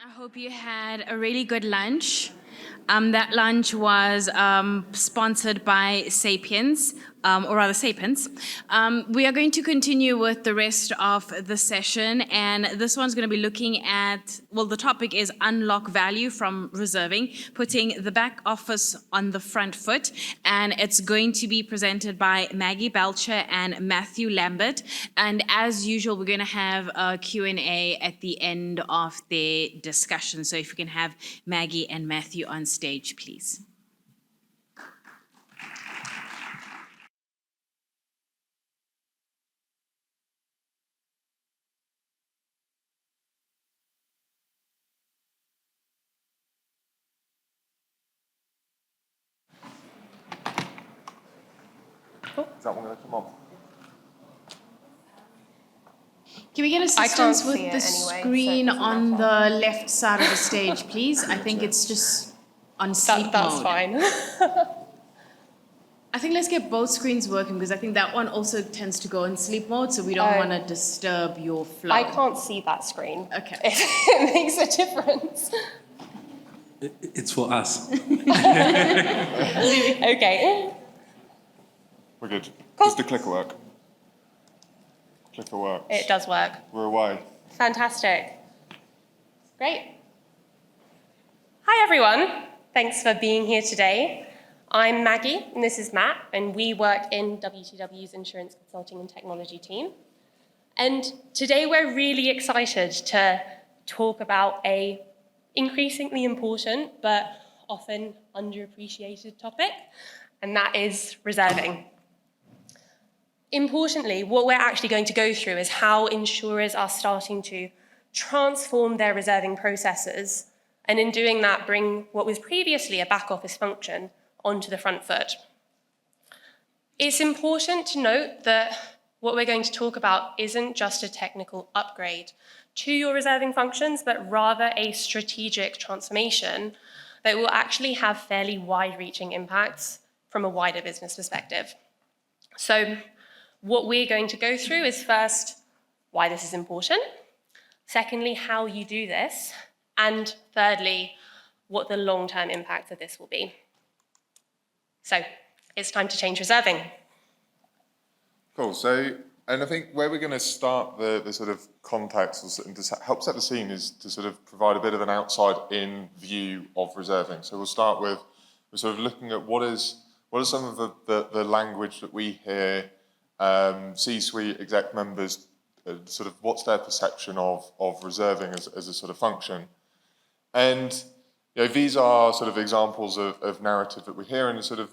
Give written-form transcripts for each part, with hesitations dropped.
I hope you had a really good lunch. That lunch was sponsored by Sapiens, or rather Sapiens. We are going to continue with the rest of the session, and this one's going to be looking at, well, the topic is unlock value from reserving, putting the back office on the front foot, and it's going to be presented by Maggie Belcher and Matthew Lambert. And as usual, we're going to have a Q&A at the end of their discussion. So if you can have Maggie and Matthew on stage, please. Is that one going to come on? Can we get assistance with the screen on the left side of the stage, please? I think it's just on sleep mode. That's fine. I think let's get both screens working because I think that one also tends to go in sleep mode, so we don't want to disturb your flow. I can't see that screen. Okay. It makes a difference. It's for us. Okay. We're good. Cool. Does the clicker work? Clicker works. It does work. We're away. Fantastic. Great. Hi, everyone. Thanks for being here today. I'm Maggie, and this is Matt, and we work in WTW's Insurance Consulting and Technology team. And today we're really excited to talk about a increasingly important but often underappreciated topic, and that is reserving. Importantly, what we're actually going to go through is how insurers are starting to transform their reserving processes, and in doing that, bring what was previously a back office function onto the front foot. It's important to note that what we're going to talk about isn't just a technical upgrade to your reserving functions, but rather a strategic transformation that will actually have fairly wide-reaching impacts from a wider business perspective. So what we're going to go through is first, why this is important. Secondly, how you do this. And thirdly, what the long-term impact of this will be. So it's time to change reserving. Cool. So, and I think where we're going to start the sort of context and to help set the scene is to sort of provide a bit of an outside-in view of reserving. So we'll start with we're sort of looking at what are some of the language that we hear, C-suite exec members, sort of what's their perception of reserving as a sort of function. And you know, these are sort of examples of narrative that we hear, and to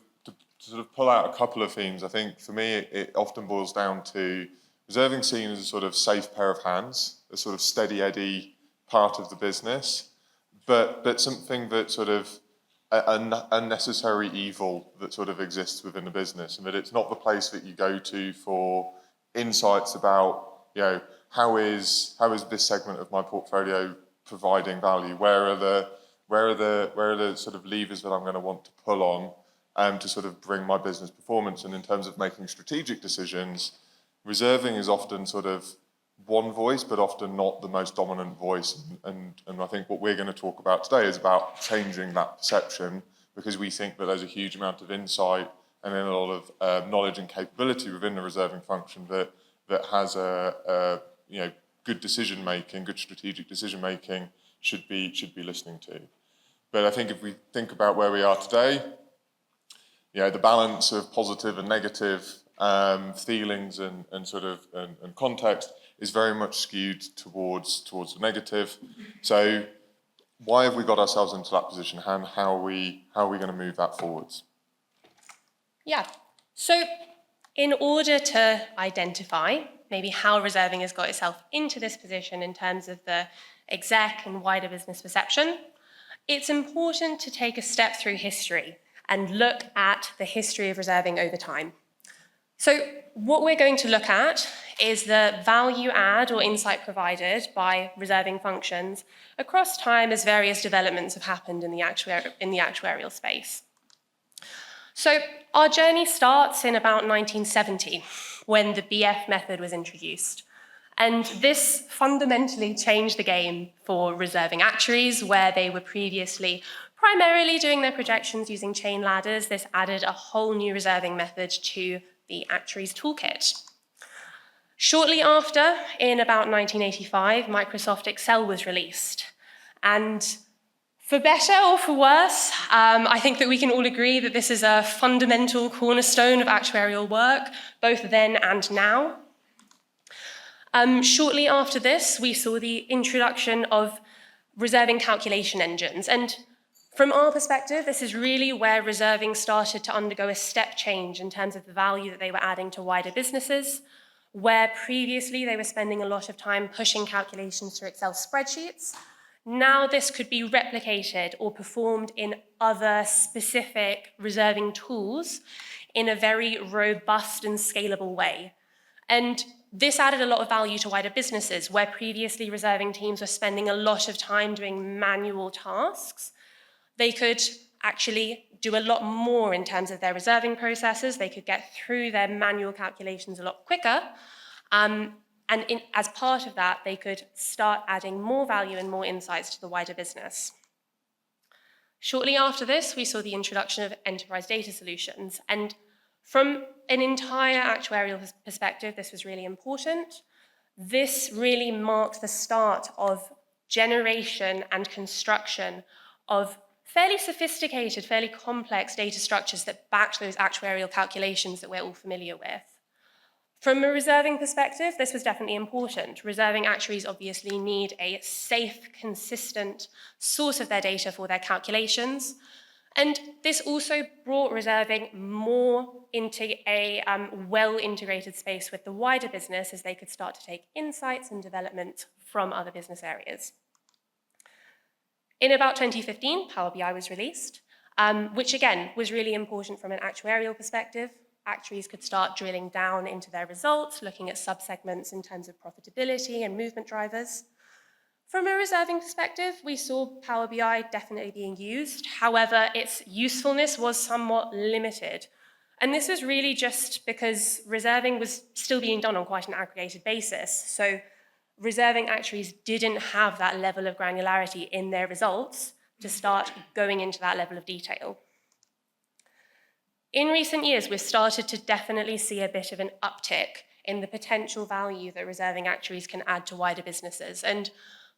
pull out a couple of themes. I think for me, it often boils down to reserving seen as a sort of safe pair of hands, a sort of steady Eddie part of the business, but something that sort of an unnecessary evil that sort of exists within the business, and that it's not the place that you go to for insights about, you know, how is this segment of my portfolio providing value? Where are the sort of levers that I'm going to want to pull on to sort of bring my business performance? And in terms of making strategic decisions, reserving is often sort of one voice, but often not the most dominant voice. And I think what we're going to talk about today is about changing that perception, because we think that there's a huge amount of insight and then a lot of knowledge and capability within the reserving function that has a you know, good decision making, good strategic decision making should be listening to. But I think if we think about where we are today, you know, the balance of positive and negative feelings and context is very much skewed towards the negative. So why have we got ourselves into that position, and how are we going to move that forwards? Yeah. So in order to identify maybe how reserving has got itself into this position in terms of the exec and wider business perception, it's important to take a step through history and look at the history of reserving over time. So what we're going to look at is the value add or insight provided by reserving functions across time as various developments have happened in the actuarial space. So our journey starts in about 1970, when the BF method was introduced. And this fundamentally changed the game for reserving actuaries, where they were previously primarily doing their projections using chain ladders. This added a whole new reserving method to the actuaries' toolkit. Shortly after, in about 1985, Microsoft Excel was released. And for better or for worse, I think that we can all agree that this is a fundamental cornerstone of actuarial work, both then and now. Shortly after this, we saw the introduction of reserving calculation engines. And from our perspective, this is really where reserving started to undergo a step change in terms of the value that they were adding to wider businesses, where previously they were spending a lot of time pushing calculations through Excel spreadsheets. Now this could be replicated or performed in other specific reserving tools in a very robust and scalable way. And this added a lot of value to wider businesses, where previously reserving teams were spending a lot of time doing manual tasks. They could actually do a lot more in terms of their reserving processes. They could get through their manual calculations a lot quicker. As part of that, they could start adding more value and more insights to the wider business. Shortly after this, we saw the introduction of enterprise data solutions. And from an entire actuarial perspective, this was really important. This really marked the start of generation and construction of fairly sophisticated, fairly complex data structures that backed those actuarial calculations that we're all familiar with. From a reserving perspective, this was definitely important. Reserving actuaries obviously need a safe, consistent source of their data for their calculations. And this also brought reserving more into a well-integrated space with the wider business, as they could start to take insights and development from other business areas. In about 2015, Power BI was released, which again was really important from an actuarial perspective. Actuaries could start drilling down into their results, looking at subsegments in terms of profitability and movement drivers. From a reserving perspective, we saw Power BI definitely being used. However, its usefulness was somewhat limited. And this was really just because reserving was still being done on quite an aggregated basis. So reserving actuaries didn't have that level of granularity in their results to start going into that level of detail. In recent years, we've started to definitely see a bit of an uptick in the potential value that reserving actuaries can add to wider businesses. And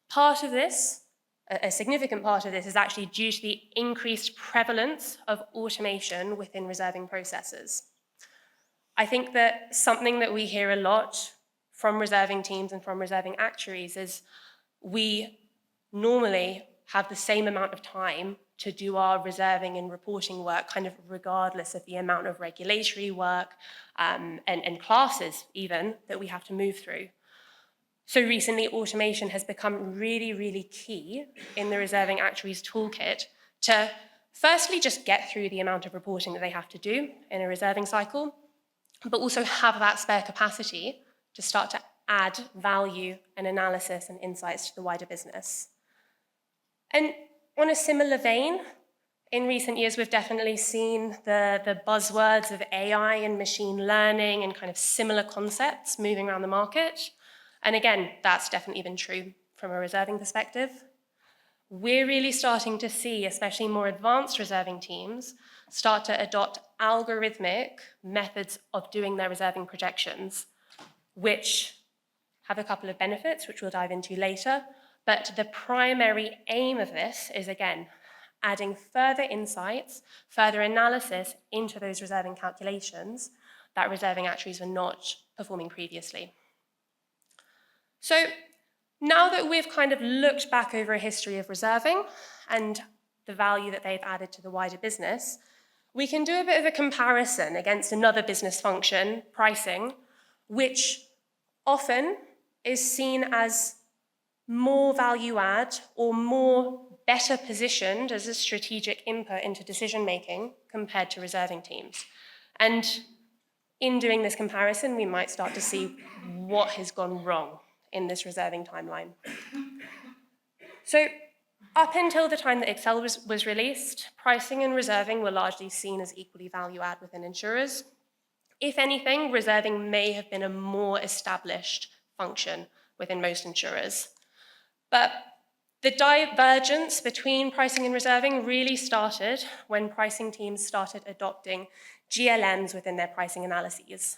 part of this, a significant part of this, is actually due to the increased prevalence of automation within reserving processes. I think that something that we hear a lot from reserving teams and from reserving actuaries is we normally have the same amount of time to do our reserving and reporting work, kind of regardless of the amount of regulatory work and classes even that we have to move through. So recently, automation has become really, really key in the reserving actuaries toolkit to firstly just get through the amount of reporting that they have to do in a reserving cycle, but also have that spare capacity to start to add value and analysis and insights to the wider business. And on a similar vein, in recent years, we've definitely seen the buzzwords of AI and machine learning and kind of similar concepts moving around the market. And again, that's definitely been true from a reserving perspective. We're really starting to see, especially more advanced reserving teams, start to adopt algorithmic methods of doing their reserving projections, which have a couple of benefits, which we'll dive into later. But the primary aim of this is, again, adding further insights, further analysis into those reserving calculations that reserving actuaries were not performing previously. So now that we've kind of looked back over a history of reserving and the value that they've added to the wider business, we can do a bit of a comparison against another business function, pricing, which often is seen as more value add or more better positioned as a strategic input into decision making compared to reserving teams. And in doing this comparison, we might start to see what has gone wrong in this reserving timeline. So up until the time that Excel was released, pricing and reserving were largely seen as equally value add within insurers. If anything, reserving may have been a more established function within most insurers. But the divergence between pricing and reserving really started when pricing teams started adopting GLMs within their pricing analyses.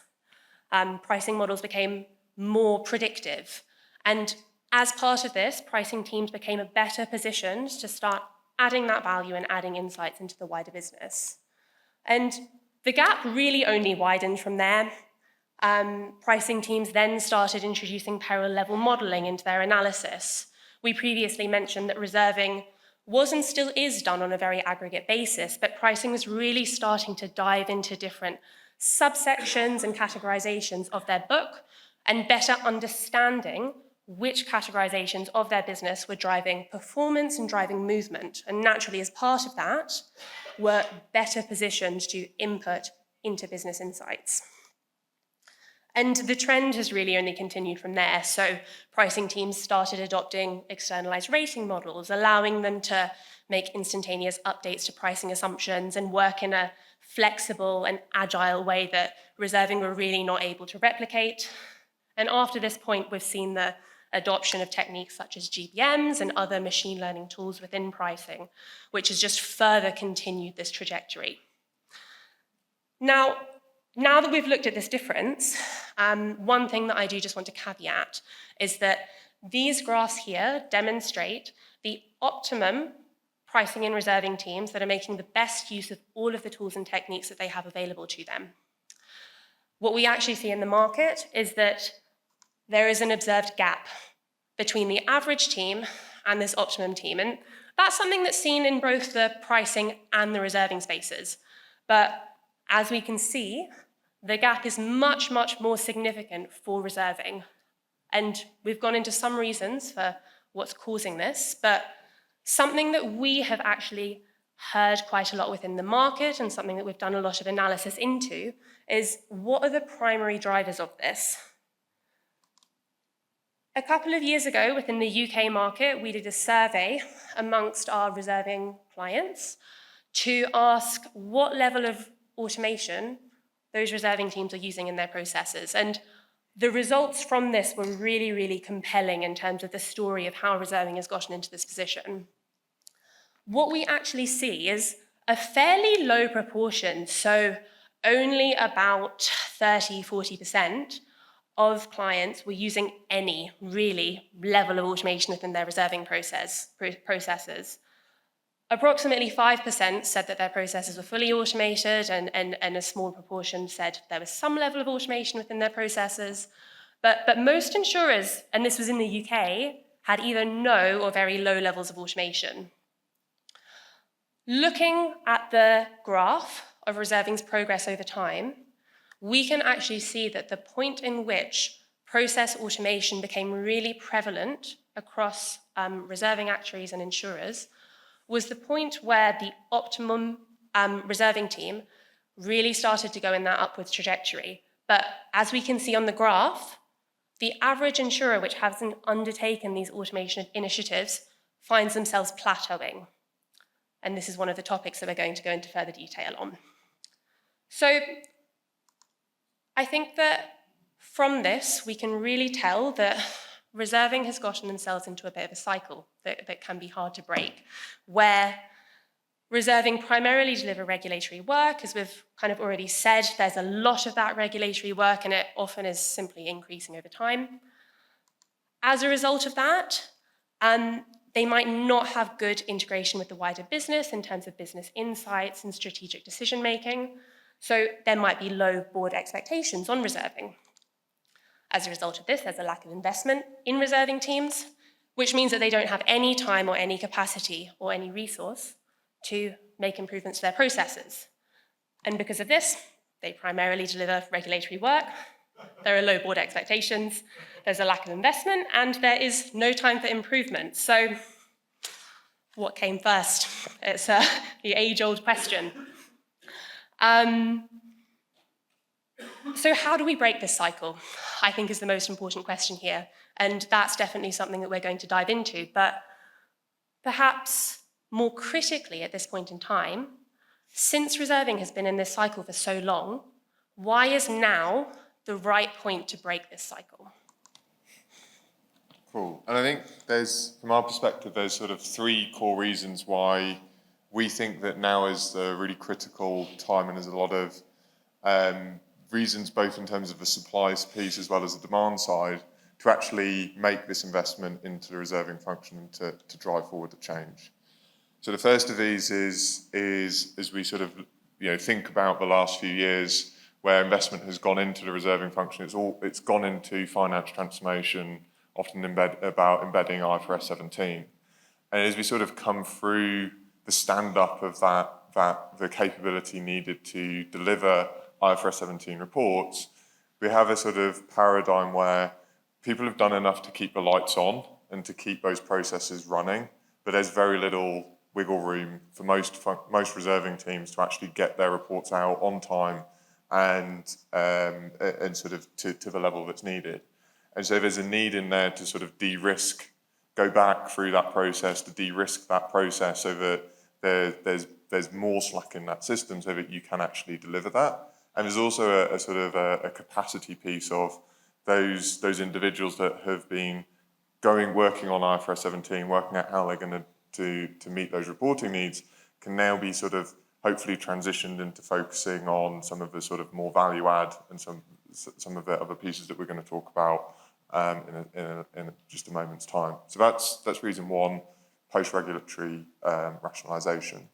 Pricing models became more predictive. And as part of this, pricing teams became better positioned to start adding that value and adding insights into the wider business. And the gap really only widened from there. Pricing teams then started introducing peril level modeling into their analysis. We previously mentioned that reserving was and still is done on a very aggregate basis, but pricing was really starting to dive into different subsections and categorizations of their book and better understanding which categorizations of their business were driving performance and driving movement. And naturally, as part of that, were better positioned to input into business insights. And the trend has really only continued from there. So pricing teams started adopting externalized rating models, allowing them to make instantaneous updates to pricing assumptions and work in a flexible and agile way that reserving were really not able to replicate. And after this point, we've seen the adoption of techniques such as GBMs and other machine learning tools within pricing, which has just further continued this trajectory. Now that we've looked at this difference, one thing that I do just want to caveat is that these graphs here demonstrate the optimum pricing and reserving teams that are making the best use of all of the tools and techniques that they have available to them. What we actually see in the market is that there is an observed gap between the average team and this optimum team. And that's something that's seen in both the pricing and the reserving spaces. But as we can see, the gap is much, much more significant for reserving. And we've gone into some reasons for what's causing this, but something that we have actually heard quite a lot within the market and something that we've done a lot of analysis into is what are the primary drivers of this? A couple of years ago within the UK market, we did a survey amongst our reserving clients to ask what level of automation those reserving teams are using in their processes. And the results from this were really, really compelling in terms of the story of how reserving has gotten into this position. What we actually see is a fairly low proportion, so only about 30–40% of clients were using any really level of automation within their reserving processes. Approximately 5% said that their processes were fully automated, and a small proportion said there was some level of automation within their processes. But most insurers, and this was in the UK, had either no or very low levels of automation. Looking at the graph of reserving's progress over time, we can actually see that the point in which process automation became really prevalent across reserving actuaries and insurers was the point where the optimum reserving team really started to go in that upwards trajectory. But as we can see on the graph, the average insurer which hasn't undertaken these automation initiatives finds themselves plateauing. And this is one of the topics that we're going to go into further detail on. So I think that from this, we can really tell that reserving has gotten themselves into a bit of a cycle that can be hard to break, where reserving primarily deliver regulatory work. As we've kind of already said, there's a lot of that regulatory work, and it often is simply increasing over time. As a result of that, they might not have good integration with the wider business in terms of business insights and strategic decision-making. So there might be low board expectations on reserving. As a result of this, there's a lack of investment in reserving teams, which means that they don't have any time or any capacity or any resource to make improvements to their processes. And because of this, they primarily deliver regulatory work. There are low board expectations, there's a lack of investment, and there is no time for improvement. So what came first? It's the age-old question. So how do we break this cycle? I think is the most important question here. And that's definitely something that we're going to dive into. But perhaps more critically at this point in time, since reserving has been in this cycle for so long, why is now the right point to break this cycle? Cool. And I think from our perspective, there's sort of three core reasons why we think that now is a really critical time, and there's a lot of reasons, both in terms of the supply piece as well as the demand side, to actually make this investment into the reserving function and to drive forward the change. So the first of these is as we sort of think about the last few years where investment has gone into the reserving function, it's gone into finance transformation, often about embedding IFRS 17. And as we sort of come through the stand-up of the capability needed to deliver IFRS 17 reports, we have a sort of paradigm where people have done enough to keep the lights on and to keep those processes running, but there's very little wiggle room for most reserving teams to actually get their reports out on time and sort of to the level that's needed. And so there's a need in there to sort of de-risk, go back through that process, to de-risk that process so that there's more slack in that system so that you can actually deliver that. And there's also a sort of a capacity piece of those individuals that have been working on IFRS 17, working out how they're going to meet those reporting needs, can now be sort of hopefully transitioned into focusing on some of the sort of more value add and some of the other pieces that we're going to talk about in just a moment's time. So that's reason one, post-regulatory rationalisation.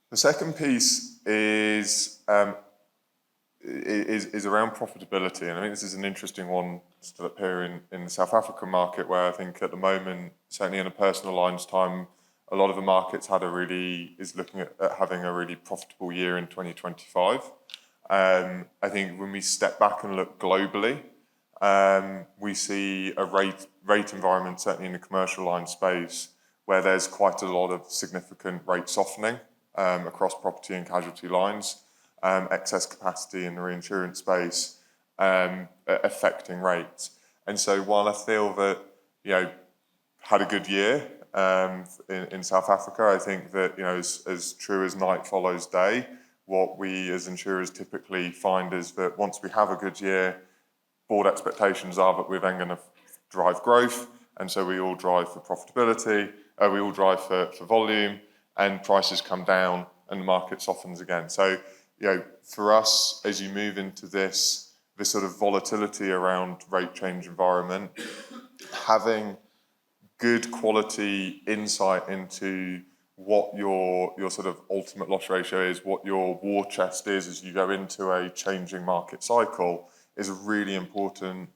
The second piece is around profitability, and I think this is an interesting one still up here in the South African market, where I think at the moment, certainly in a personal lines time, a lot of the markets is looking at having a really profitable year in 2025. I think when we step back and look globally, we see a rate environment, certainly in the commercial line space, where there's quite a lot of significant rate softening across property and casualty lines, excess capacity in the reinsurance space affecting rates. And so while I feel that, had a good year in South Africa, I think that, as true as night follows day, what we as insurers typically find is that once we have a good year, board expectations are that we're then going to drive growth, and so we all drive for profitability, we all drive for volume, and prices come down and the market softens again. So, for us, as you move into this sort of volatility around rate change environment, having good quality insight into what your sort of ultimate loss ratio is, what your war chest is as you go into a changing market cycle, is a really important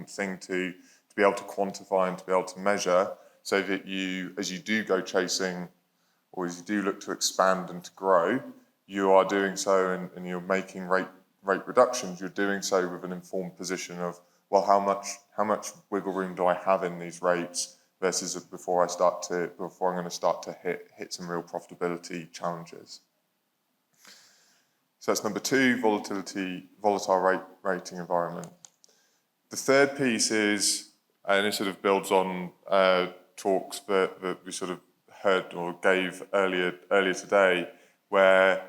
thing to be able to quantify and to be able to measure, so that as you do go chasing, or as you do look to expand and to grow, you are doing so and you're making rate reductions, you're doing so with an informed position of, well, how much wiggle room do I have in these rates versus before I'm going to start to hit some real profitability challenges. So that's number two, volatile rating environment. The third piece is, and it sort of builds on talks that we sort of heard or gave earlier today, where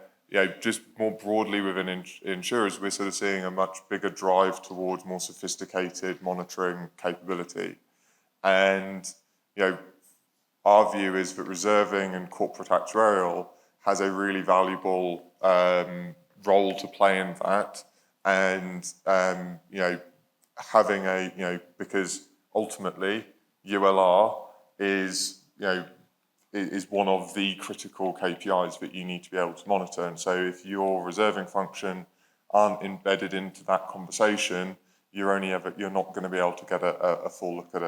just more broadly within insurers, we're sort of seeing a much bigger drive towards more sophisticated monitoring capability. And our view is that reserving and corporate actuarial has a really valuable role to play in that, and having because ultimately ULR is one of the critical KPIs that you need to be able to monitor. And so if your reserving function aren't embedded into that conversation, you're not going to be able to get a full look at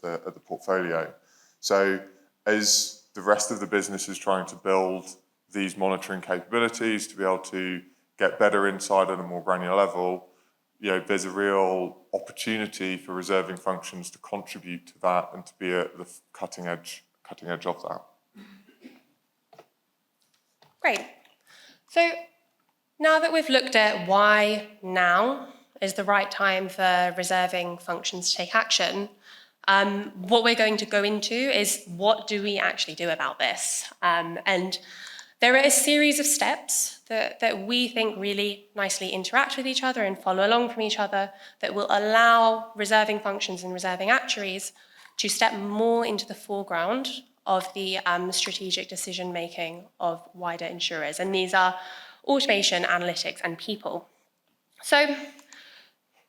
the portfolio. So as the rest of the business is trying to build these monitoring capabilities to be able to get better insight at a more granular level, there's a real opportunity for reserving functions to contribute to that and to be at the cutting edge of that. Great. So now that we've looked at why now is the right time for reserving functions to take action, what we're going to go into is, what do we actually do about this? And There are a series of steps that we think really nicely interact with each other and follow along from each other that will allow reserving functions and reserving actuaries to step more into the foreground of the strategic decision-making of wider insurers. And these are automation, analytics, and people. So,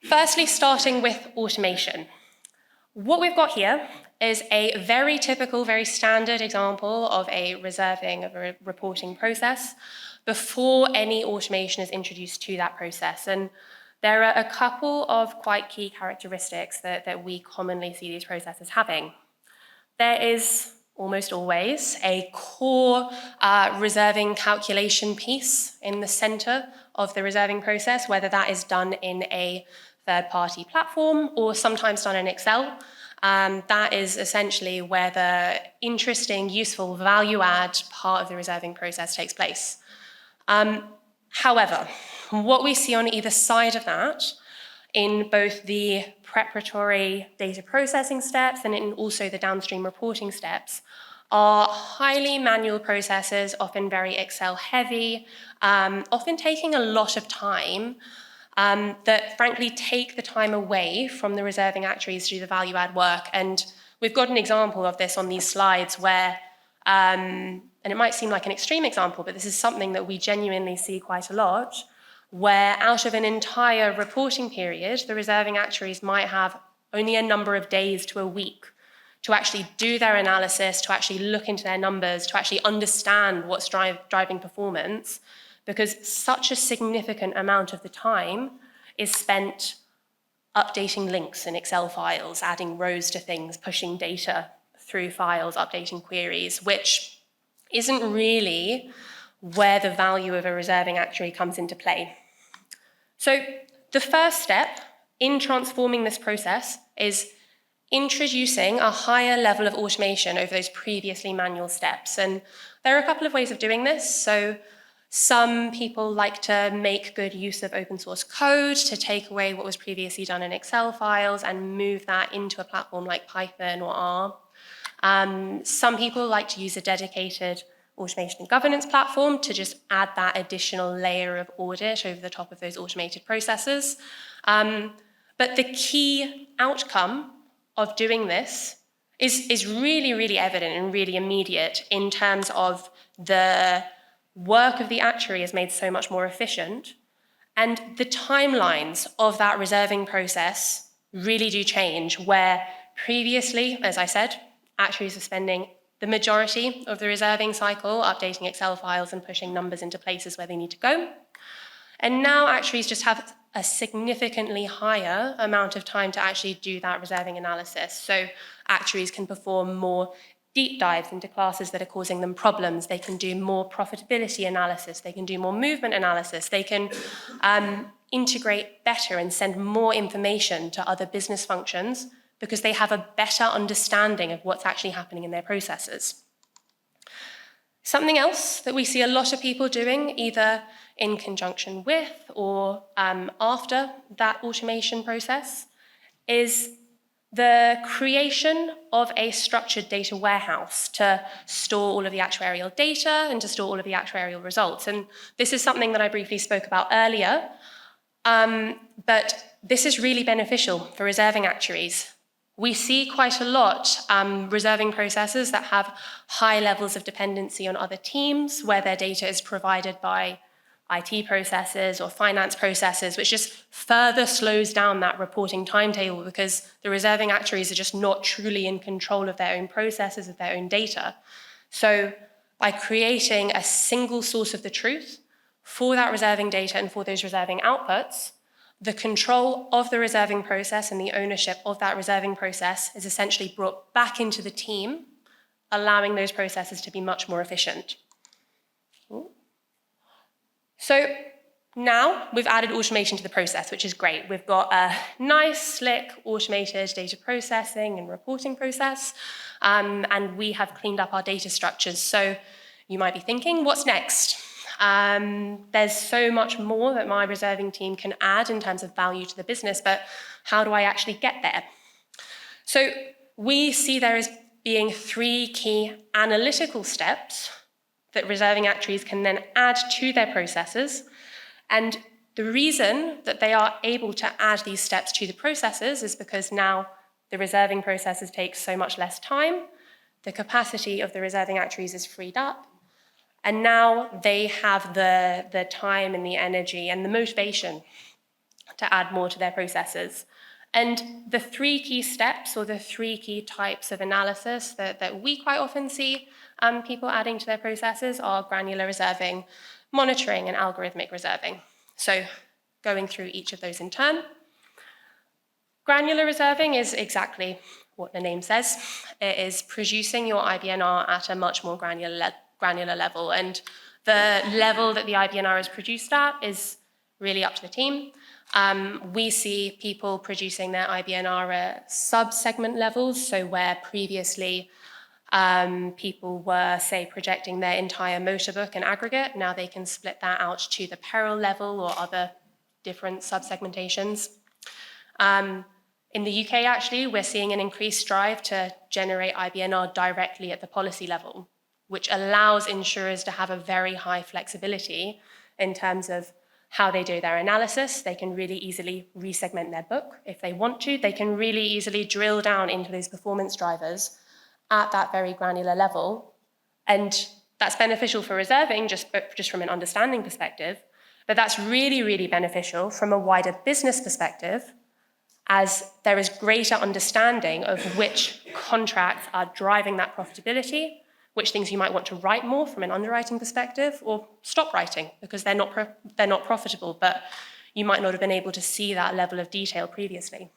firstly, starting with automation. What we've got here is a very typical, very standard example of a reporting process before any automation is introduced to that process. And there are a couple of quite key characteristics that we commonly see these processes having. There is almost always a core reserving calculation piece in the center of the reserving process, whether that is done in a third-party platform or sometimes done in Excel. That is essentially where the interesting, useful, value-add part of the reserving process takes place. However, what we see on either side of that, in both the preparatory data processing steps and in also the downstream reporting steps, are highly manual processes, often very Excel-heavy, often taking a lot of time, that frankly take the time away from the reserving actuaries to do the value-add work. And we've got an example of this on these slides where, and it might seem like an extreme example, but this is something that we genuinely see quite a lot, where out of an entire reporting period, the reserving actuaries might have only a number of days to a week to actually do their analysis, to actually look into their numbers, to actually understand what's driving performance, because such a significant amount of the time is spent updating links in Excel files, adding rows to things, pushing data through files, updating queries, which isn't really where the value of a reserving actuary comes into play. So the first step in transforming this process is introducing a higher level of automation over those previously manual steps. And there are a couple of ways of doing this. So some people like to make good use of open source code to take away what was previously done in Excel files and move that into a platform like Python or R. Some people like to use a dedicated automation and governance platform to just add that additional layer of audit over the top of those automated processes. But the key outcome of doing this is really, really evident and really immediate in terms of the work of the actuary is made so much more efficient, and the timelines of that reserving process really do change, where previously, as I said, actuaries are spending the majority of the reserving cycle updating Excel files and pushing numbers into places where they need to go. And now actuaries just have a significantly higher amount of time to actually do that reserving analysis. So actuaries can perform more deep dives into classes that are causing them problems. They can do more profitability analysis. They can do more movement analysis. They can integrate better and send more information to other business functions because they have a better understanding of what's actually happening in their processes. Something else that we see a lot of people doing, either in conjunction with or after that automation process, is the creation of a structured data warehouse to store all of the actuarial data and to store all of the actuarial results. And this is something that I briefly spoke about earlier, but this is really beneficial for reserving actuaries. We see quite a lot reserving processes that have high levels of dependency on other teams, where their data is provided by IT processes or finance processes, which just further slows down that reporting timetable because the reserving actuaries are just not truly in control of their own processes, of their own data. So by creating a single source of the truth for that reserving data and for those reserving outputs, the control of the reserving process and the ownership of that reserving process is essentially brought back into the team, allowing those processes to be much more efficient. So now we've added automation to the process, which is great. We've got a nice, slick, automated data processing and reporting process, and we have cleaned up our data structures. So you might be thinking, what's next? There's so much more that my reserving team can add in terms of value to the business, but how do I actually get there? So we see there as being three key analytical steps that reserving actuaries can then add to their processes. And the reason that they are able to add these steps to the processes is because now the reserving processes take so much less time, the capacity of the reserving actuaries is freed up, and now they have the time and the energy and the motivation to add more to their processes. And the three key steps or the three key types of analysis that we quite often see people adding to their processes are granular reserving, monitoring, and algorithmic reserving. So going through each of those in turn. Granular reserving is exactly what the name says. It is producing your IBNR at a much more granular level. And the level that the IBNR is produced at is really up to the team. We see people producing their IBNR at sub-segment levels, so where previously people were, say, projecting their entire motor book in aggregate, now they can split that out to the peril level or other different sub-segmentations. In the UK, actually, we're seeing an increased drive to generate IBNR directly at the policy level, which allows insurers to have a very high flexibility in terms of how they do their analysis. They can really easily resegment their book if they want to. They can really easily drill down into those performance drivers at that very granular level. And that's beneficial for reserving, just from an understanding perspective. But that's really, really beneficial from a wider business perspective, as there is greater understanding of which contracts are driving that profitability, which things you might want to write more from an underwriting perspective, or stop writing because they're not profitable, but you might not have been able to see that level of detail previously.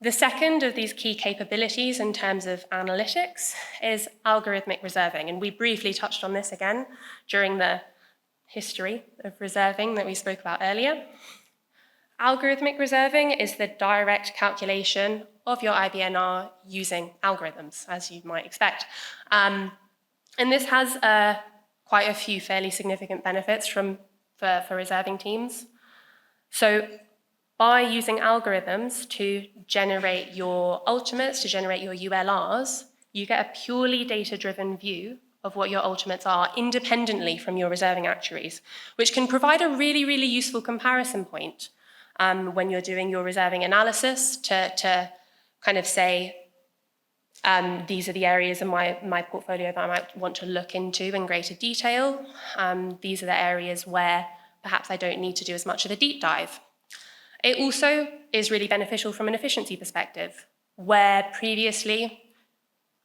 The second of these key capabilities in terms of analytics is algorithmic reserving, and we briefly touched on this again during the history of reserving that we spoke about earlier. Algorithmic reserving is the direct calculation of your IBNR using algorithms, as you might expect. And this has quite a few fairly significant benefits for reserving teams. So by using algorithms to generate your ultimates, to generate your ULRs, you get a purely data-driven view of what your ultimates are independently from your reserving actuaries, which can provide a really, really useful comparison point when you're doing your reserving analysis to kind of say, these are the areas in my portfolio that I might want to look into in greater detail. These are the areas where perhaps I don't need to do as much of a deep dive. It also is really beneficial from an efficiency perspective, where previously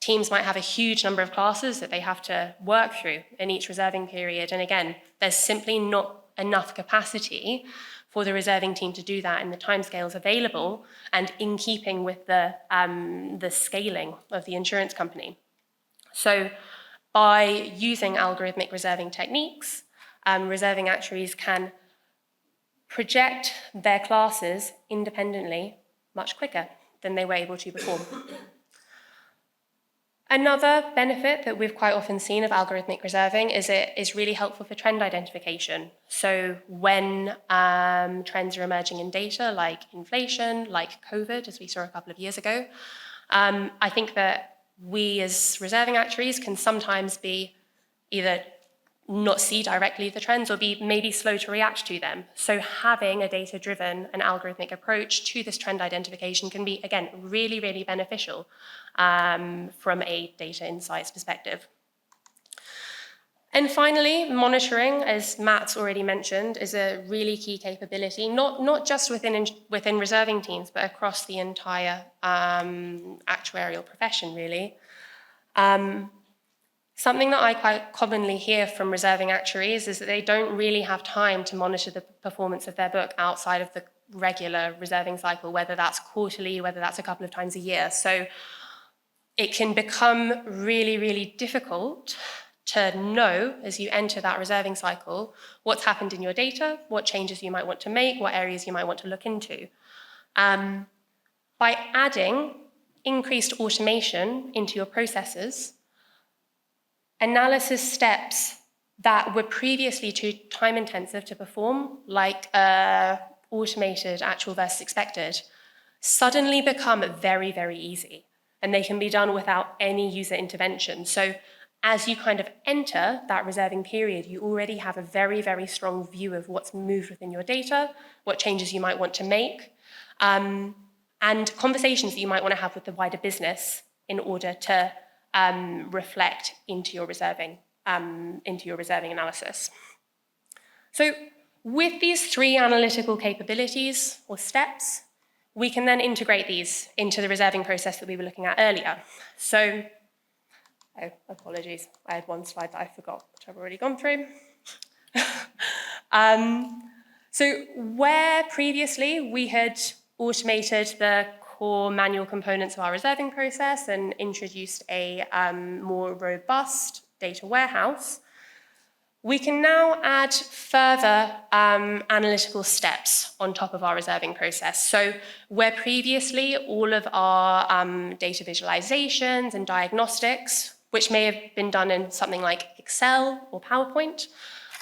teams might have a huge number of classes that they have to work through in each reserving period. And again, there's simply not enough capacity for the reserving team to do that in the timescales available and in keeping with the scaling of the insurance company. So by using algorithmic reserving techniques, reserving actuaries can project their classes independently much quicker than they were able to before. Another benefit that we've quite often seen of algorithmic reserving is it is really helpful for trend identification. So when trends are emerging in data like inflation, like COVID, as we saw a couple of years ago, I think that we as reserving actuaries can sometimes be either not see directly the trends or be maybe slow to react to them. So having a data-driven and algorithmic approach to this trend identification can be, again, really, really beneficial from a data insights perspective. And finally, monitoring, as Matt's already mentioned, is a really key capability, not just within reserving teams, but across the entire actuarial profession, really. Something that I quite commonly hear from reserving actuaries is that they don't really have time to monitor the performance of their book outside of the regular reserving cycle, whether that's quarterly, whether that's a couple of times a year. So it can become really, really difficult to know, as you enter that reserving cycle, what's happened in your data, what changes you might want to make, what areas you might want to look into. By adding increased automation into your processes, analysis steps that were previously too time-intensive to perform, like automated actual versus expected, suddenly become very, very easy, and they can be done without any user intervention. So as you kind of enter that reserving period, you already have a very, very strong view of what's moved within your data, what changes you might want to make, and conversations that you might want to have with the wider business in order to reflect into your reserving analysis. So with these three analytical capabilities or steps, we can then integrate these into the reserving process that we were looking at earlier. So, oh, apologies, I had one slide that I forgot, which I've already gone through. So where previously we had automated the core manual components of our reserving process and introduced a more robust data warehouse, we can now add further analytical steps on top of our reserving process. So where previously all of our data visualizations and diagnostics, which may have been done in something like Excel or PowerPoint,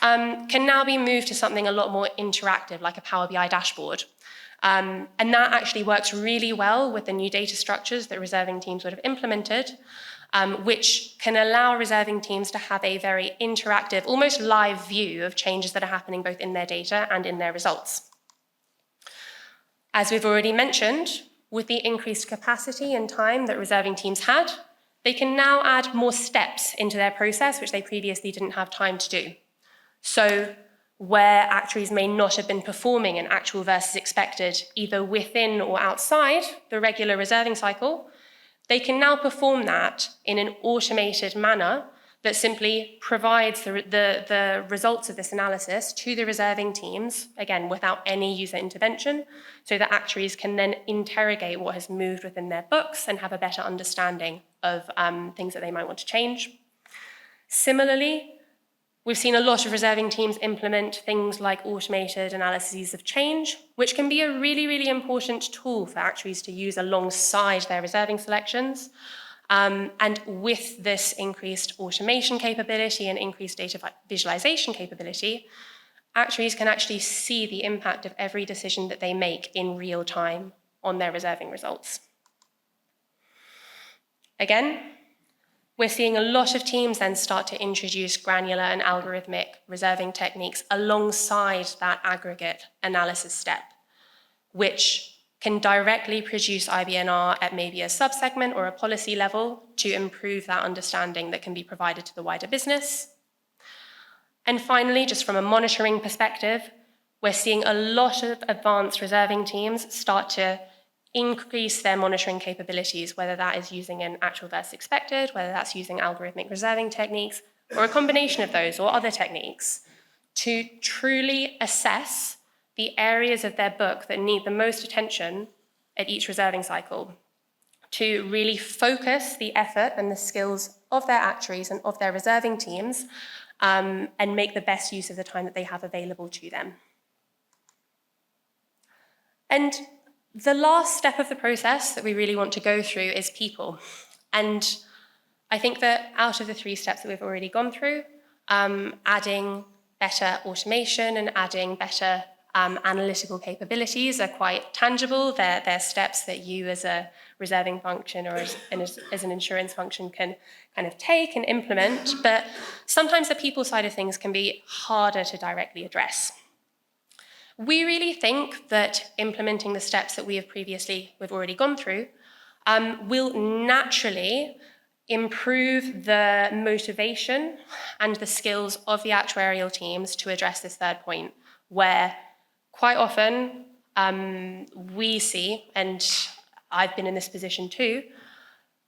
can now be moved to something a lot more interactive, like a Power BI dashboard. And that actually works really well with the new data structures that reserving teams would have implemented, which can allow reserving teams to have a very interactive, almost live view of changes that are happening both in their data and in their results. As we've already mentioned, with the increased capacity and time that reserving teams had, they can now add more steps into their process, which they previously didn't have time to do. So where actuaries may not have been performing an actual versus expected, either within or outside the regular reserving cycle, they can now perform that in an automated manner that simply provides the results of this analysis to the reserving teams, again, without any user intervention, so that actuaries can then interrogate what has moved within their books and have a better understanding of things that they might want to change. Similarly, we've seen a lot of reserving teams implement things like automated analyses of change, which can be a really, really important tool for actuaries to use alongside their reserving selections. And with this increased automation capability and increased data visualization capability, actuaries can actually see the impact of every decision that they make in real time on their reserving results. Again, we're seeing a lot of teams then start to introduce granular and algorithmic reserving techniques alongside that aggregate analysis step, which can directly produce IBNR at maybe a subsegment or a policy level to improve that understanding that can be provided to the wider business. And finally, just from a monitoring perspective, we're seeing a lot of advanced reserving teams start to increase their monitoring capabilities, whether that is using an actual versus expected, whether that's using algorithmic reserving techniques, or a combination of those or other techniques, to truly assess the areas of their book that need the most attention at each reserving cycle, to really focus the effort and the skills of their actuaries and of their reserving teams, and make the best use of the time that they have available to them. And the last step of the process that we really want to go through is people. And I think that out of the three steps that we've already gone through, adding better automation and adding better analytical capabilities are quite tangible. They're steps that you as a reserving function or as an insurance function can kind of take and implement, but sometimes the people side of things can be harder to directly address. We really think that implementing the steps that we've already gone through will naturally improve the motivation and the skills of the actuarial teams to address this third point, where quite often we see, and I've been in this position too,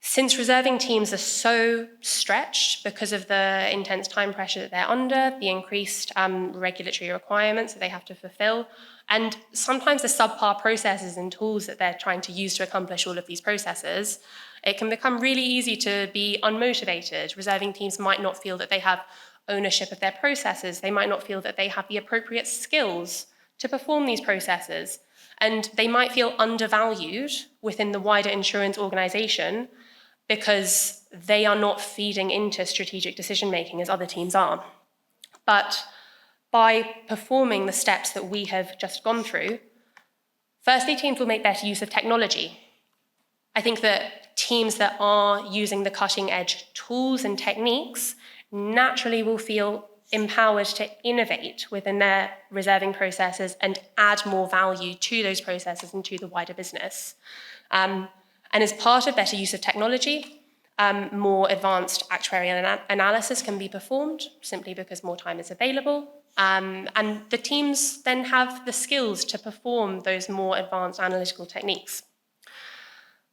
since reserving teams are so stretched because of the intense time pressure that they're under, the increased regulatory requirements that they have to fulfill, and sometimes the subpar processes and tools that they're trying to use to accomplish all of these processes, it can become really easy to be unmotivated. Reserving teams might not feel that they have ownership of their processes. They might not feel that they have the appropriate skills to perform these processes. And they might feel undervalued within the wider insurance organization because they are not feeding into strategic decision-making as other teams are. But by performing the steps that we have just gone through, firstly, teams will make better use of technology. I think that teams that are using the cutting edge tools and techniques naturally will feel empowered to innovate within their reserving processes and add more value to those processes and to the wider business. And as part of better use of technology, more advanced actuarial analysis can be performed simply because more time is available. And the teams then have the skills to perform those more advanced analytical techniques.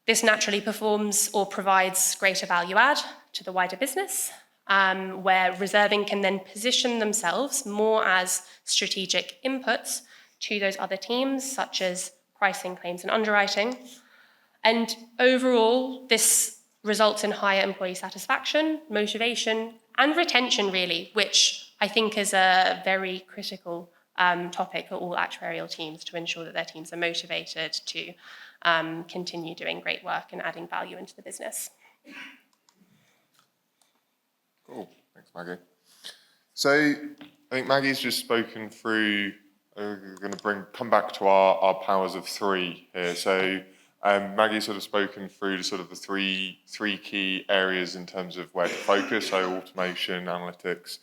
This naturally performs or provides greater value add to the wider business, where reserving can then position themselves more as strategic inputs to those other teams, such as pricing, claims, and underwriting. And overall, this results in higher employee satisfaction, motivation, and retention, really, which I think is a very critical topic for all actuarial teams to ensure that their teams are motivated to continue doing great work and adding value into the business. Cool, thanks Maggie. So I think Maggie's just spoken through, we're going to come back to our powers of three here. So Maggie's sort of spoken through the sort of the three key areas in terms of where to focus, so automation, analytics,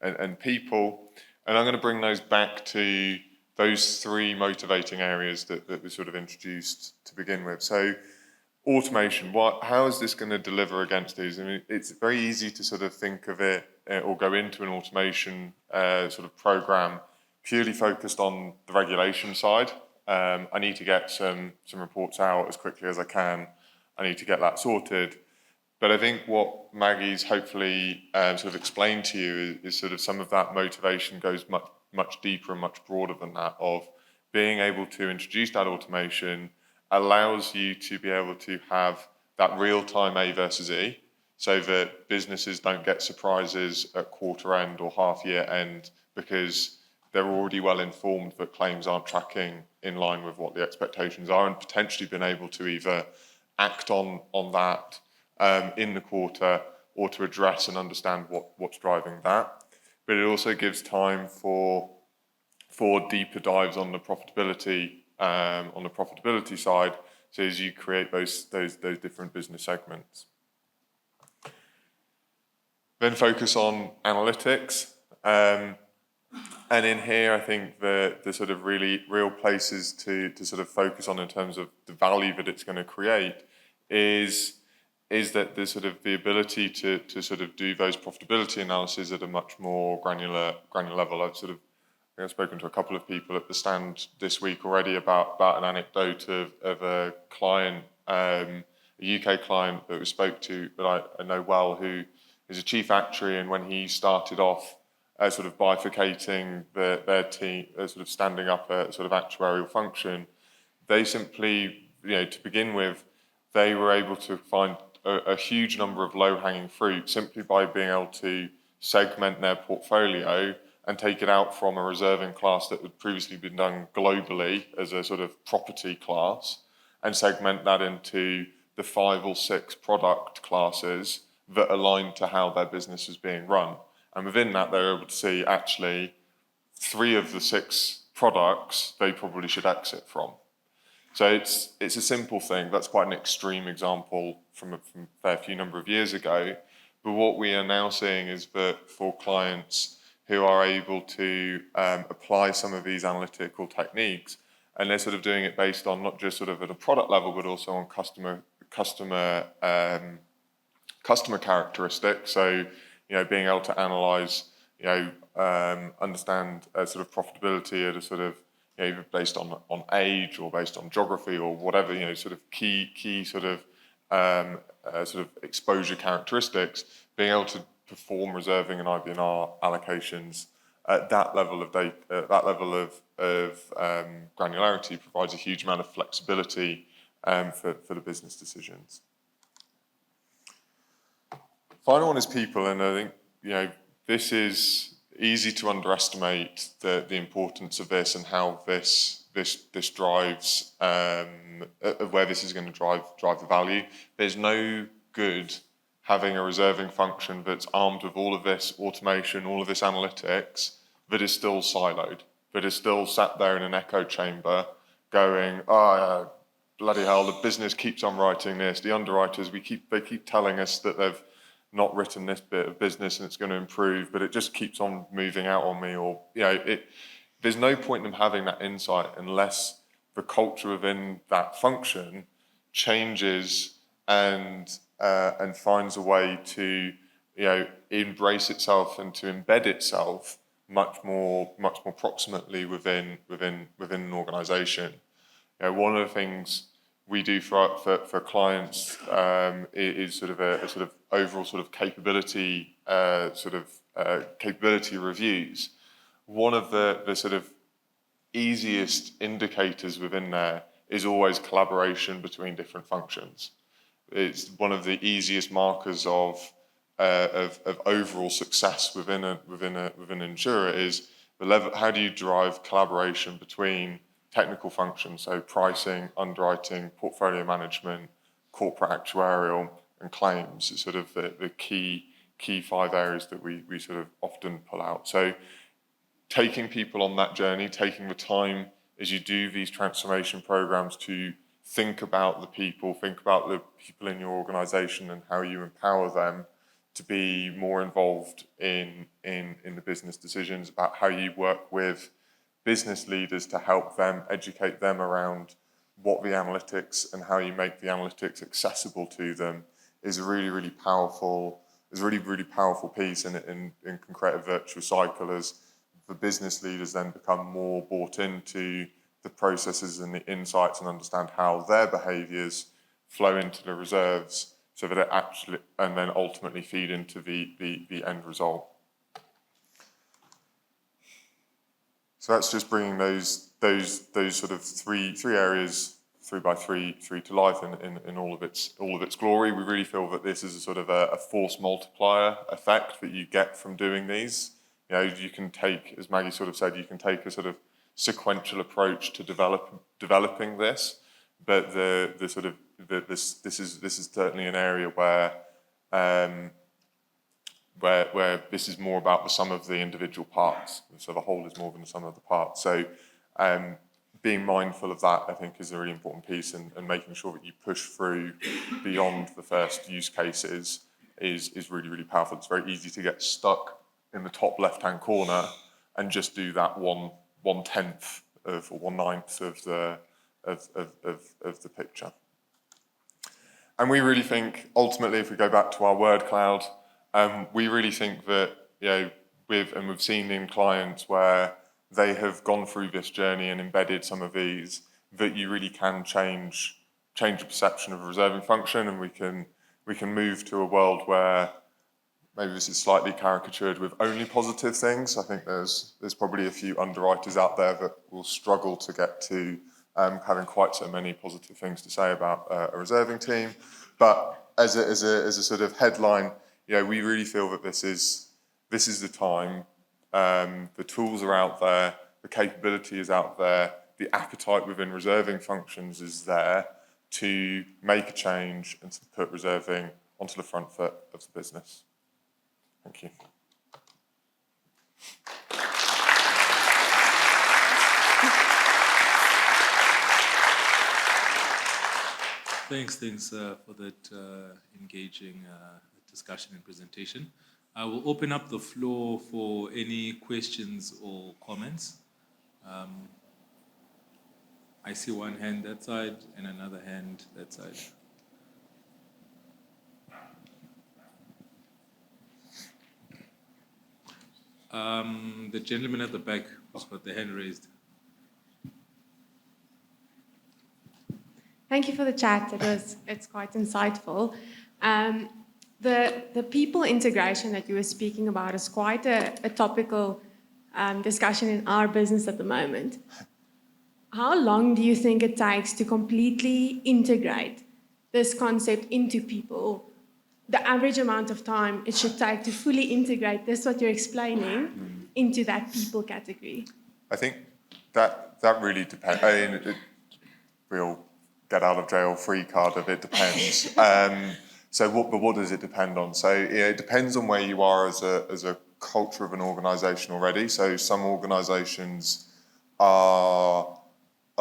and people. And I'm going to bring those back to those three motivating areas that we sort of introduced to begin with. So automation, how is this going to deliver against these? I mean, it's very easy to sort of think of it or go into an automation sort of program purely focused on the regulation side. I need to get some reports out as quickly as I can. I need to get that sorted. But I think what Maggie's hopefully sort of explained to you is sort of some of that motivation goes much deeper and much broader than that, of being able to introduce that automation allows you to be able to have that real-time A versus E, so that businesses don't get surprises at quarter end or half year end because they're already well informed that claims aren't tracking in line with what the expectations are, and potentially been able to either act on that in the quarter or to address and understand what's driving that. But it also gives time for deeper dives on the profitability side, so as you create those different business segments. Then focus on analytics. And in here, I think the sort of really real places to sort of focus on in terms of the value that it's going to create is that the sort of the ability to sort of do those profitability analyses at a much more granular level. I've spoken to a couple of people at the stand this week already about an anecdote of a client, a UK client that we spoke to, that I know well, who is a chief actuary, and when he started off sort of bifurcating their team, sort of standing up a sort of actuarial function, they simply, to begin with, they were able to find a huge number of low-hanging fruit simply by being able to segment their portfolio and take it out from a reserving class that had previously been done globally as a sort of property class, and segment that into the 5 or 6 product classes that aligned to how their business was being run. And within that, they were able to see actually 3 of the 6 products they probably should exit from. So it's a simple thing. That's quite an extreme example from a fair few number of years ago. But what we are now seeing is that for clients who are able to apply some of these analytical techniques, and they're sort of doing it based on not just sort of at a product level, but also on customer characteristics. So, being able to analyze, understand sort of profitability at a sort of, either based on age or based on geography or whatever, sort of key sort of exposure characteristics, being able to perform reserving and IBNR allocations at that level of data, that level of granularity, provides a huge amount of flexibility for the business decisions. Final one is people, and I think this is easy to underestimate the importance of this and how this drives where this is going to drive the value. There's no good having a reserving function that's armed with all of this automation, all of this analytics, that is still siloed, that is still sat there in an echo chamber going, bloody hell, the business keeps on writing this. The underwriters, they keep telling us that they've not written this bit of business and it's going to improve, but it just keeps on moving out on me. Or, there's no point in them having that insight unless the culture within that function changes and finds a way to, embrace itself and to embed itself much more proximately within an organisation. One of the things we do for clients is sort of a sort of overall sort of capability capability reviews. One of the sort of easiest indicators within there is always collaboration between different functions. It's one of the easiest markers of overall success within an insurer is the level. How do you drive collaboration between technical functions, so pricing, underwriting, portfolio management, corporate actuarial, and claims? It's sort of the key 5 areas that we sort of often pull out. So taking people on that journey, taking the time as you do these transformation programs to think about the people in your organization and how you empower them to be more involved in the business decisions, about how you work with business leaders to help them, educate them around what the analytics and how you make the analytics accessible to them is a really powerful piece, and can create a virtuous cycle as the business leaders then become more bought into the processes and the insights and understand how their behaviours flow into the reserves, so that it actually and then ultimately feed into the end result. So that's just bringing those sort of three areas 3x3 to life in all of its glory. We really feel that this is a sort of a force multiplier effect that you get from doing these. You can take, as Maggie sort of said, you can take a sort of sequential approach to developing this, but this is certainly an area where this is more about the sum of the individual parts. So the whole is more than the sum of the parts. So being mindful of that, I think, is a really important piece, and making sure that you push through beyond the first use cases is really powerful. It's very easy to get stuck in the top left-hand corner and just do that 1/10 or 1/9 of the picture. And we really think, ultimately, if we go back to our word cloud, we really think that, we've seen in clients where they have gone through this journey and embedded some of these, that you really can change the perception of a reserving function, and we can move to a world where, maybe this is slightly caricatured, with only positive things. I think there's probably a few underwriters out there that will struggle to get to having quite so many positive things to say about a reserving team. But as a sort of headline, we really feel that this is the time. The tools are out there, the capability is out there, the appetite within reserving functions is there to make a change and to put reserving onto the front foot of the business. Thank you. Thanks for that engaging discussion and presentation. I will open up the floor for any questions or comments. I see one hand that side and another hand that side. The gentleman at the back who's got the hand raised. Thank you for the chat. It's quite insightful. The people integration that you were speaking about is quite a topical discussion in our business at the moment. How long do you think it takes to completely integrate this concept into people? The average amount of time it should take to fully integrate this, what you're explaining, into that people category? I think that really depends. I mean, real get out of jail free card of it depends. What does it depend on? So it depends on where you are as a culture of an organisation already. So some organisations are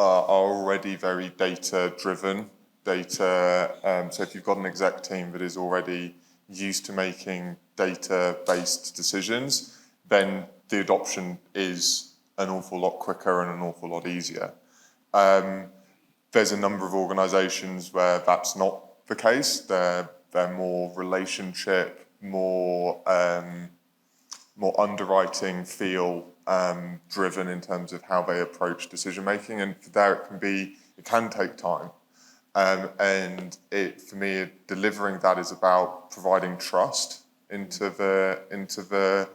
are already very data-driven. So if you've got an exec team that is already used to making data-based decisions, then the adoption is an awful lot quicker and an awful lot easier. There's a number of organisations where that's not the case. They're more relationship, more underwriting feel driven in terms of how they approach decision making, and there it can take time. And for me, delivering that is about providing trust into that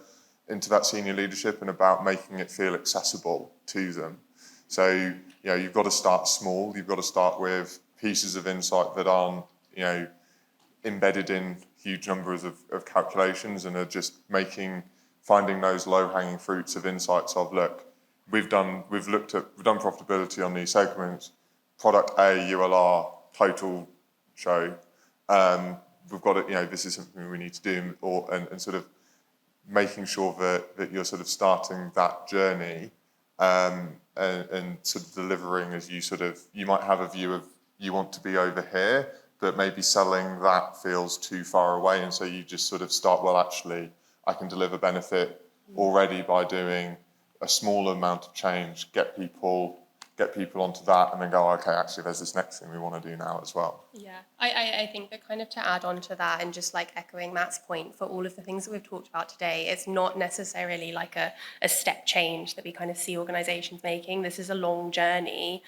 senior leadership and about making it feel accessible to them. So you've got to start small. You've got to start with pieces of insight that aren't embedded in huge numbers of calculations, and are just finding those low-hanging fruits of insights of, look, we've done profitability on these segments. Product A, ULR, total show. We've got it, this is something we need to do, and sort of making sure that you're sort of starting that journey and sort of delivering as you might have a view of you want to be over here, but maybe selling that feels too far away, and so you just sort of start, well, actually, I can deliver benefit already by doing a small amount of change, get people onto that, and then go, okay, actually, there's this next thing we want to do now as well. Yeah, I think that kind of to add on to that, and just like echoing Matt's point, for all of the things that we've talked about today, it's not necessarily like a step change that we kind of see organisations making. This is a long journey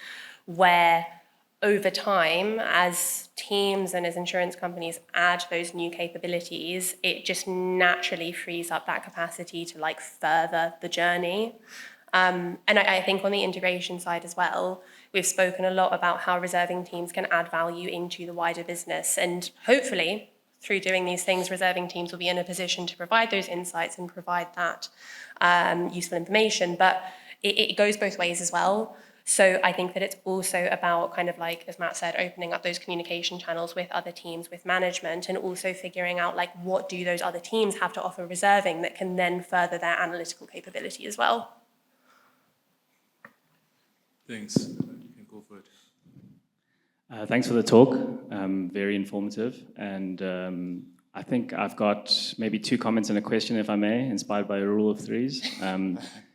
where over time, as teams and as insurance companies add those new capabilities, it just naturally frees up that capacity to like further the journey. And I think on the integration side as well, we've spoken a lot about how reserving teams can add value into the wider business. And hopefully, through doing these things, reserving teams will be in a position to provide those insights and provide that useful information. But it goes both ways as well. So I think that it's also about kind of like, as Matt said, opening up those communication channels with other teams, with management, and also figuring out like what do those other teams have to offer reserving that can then further their analytical capability as well. Thanks. You can go for it. Thanks for the talk. Very informative. And I think I've got maybe 2 comments and a question, if I may, inspired by a rule of threes.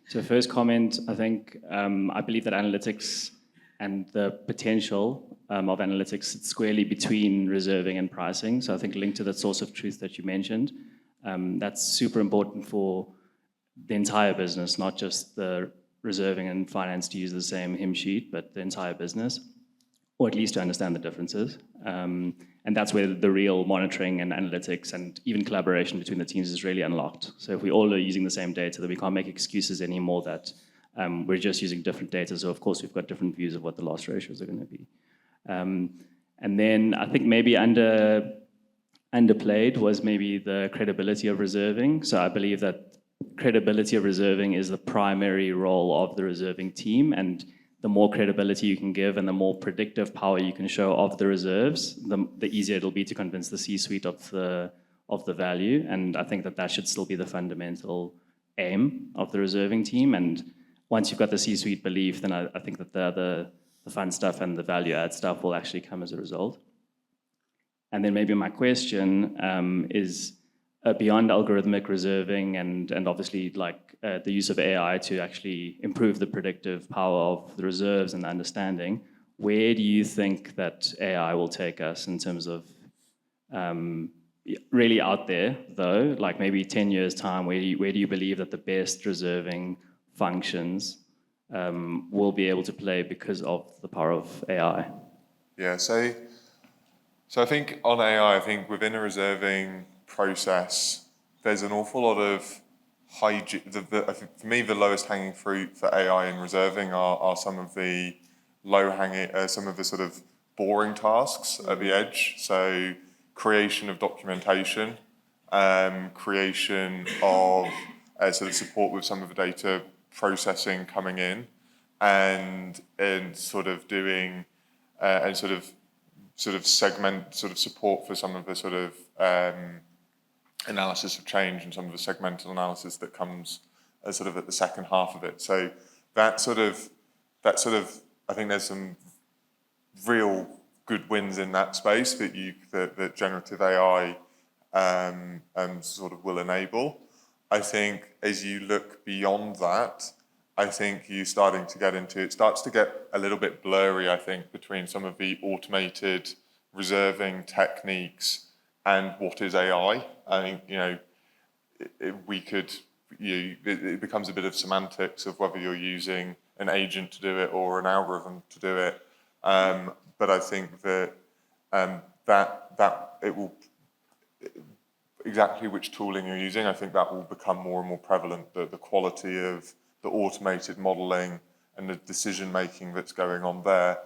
So first comment, I think, I believe that analytics and the potential of analytics sits squarely between reserving and pricing. So I think linked to that source of truth that you mentioned, that's super important for the entire business, not just the reserving and finance to use the same hymn sheet, but the entire business, or at least to understand the differences. And that's where the real monitoring and analytics and even collaboration between the teams is really unlocked. So if we all are using the same data, then we can't make excuses anymore that we're just using different data. So of course, we've got different views of what the loss ratios are going to be. And then I think maybe underplayed was maybe the credibility of reserving. So I believe that credibility of reserving is the primary role of the reserving team, and the more credibility you can give and the more predictive power you can show of the reserves, the easier it'll be to convince the C-suite of the value. And I think that should still be the fundamental aim of the reserving team. And once you've got the C-suite belief, then I think that the fun stuff and the value add stuff will actually come as a result. And then maybe my question is beyond algorithmic reserving and obviously like the use of AI to actually improve the predictive power of the reserves and the understanding, where do you think that AI will take us in terms of really out there though, like maybe 10 years time, where do you believe that the best reserving functions will be able to play because of the power of AI? Yeah, so I think on AI, I think within a reserving process, there's an awful lot of hygiene. For me, the lowest hanging fruit for AI in reserving are some of the some of the sort of boring tasks at the edge. So creation of documentation, creation of sort of support with some of the data processing coming in, and sort of doing and sort of segment sort of support for some of the sort of analysis of change and some of the segmental analysis that comes sort of at the second half of it. So that sort of I think there's some real good wins in that space that generative AI sort of will enable. I think as you look beyond that, I think it starts to get a little bit blurry, I think, between some of the automated reserving techniques and what is AI. I think, it becomes a bit of semantics of whether you're using an agent to do it or an algorithm to do it. But I think that that it will, exactly which tooling you're using, I think that will become more and more prevalent. The quality of the automated modelling and the decision making that's going on there,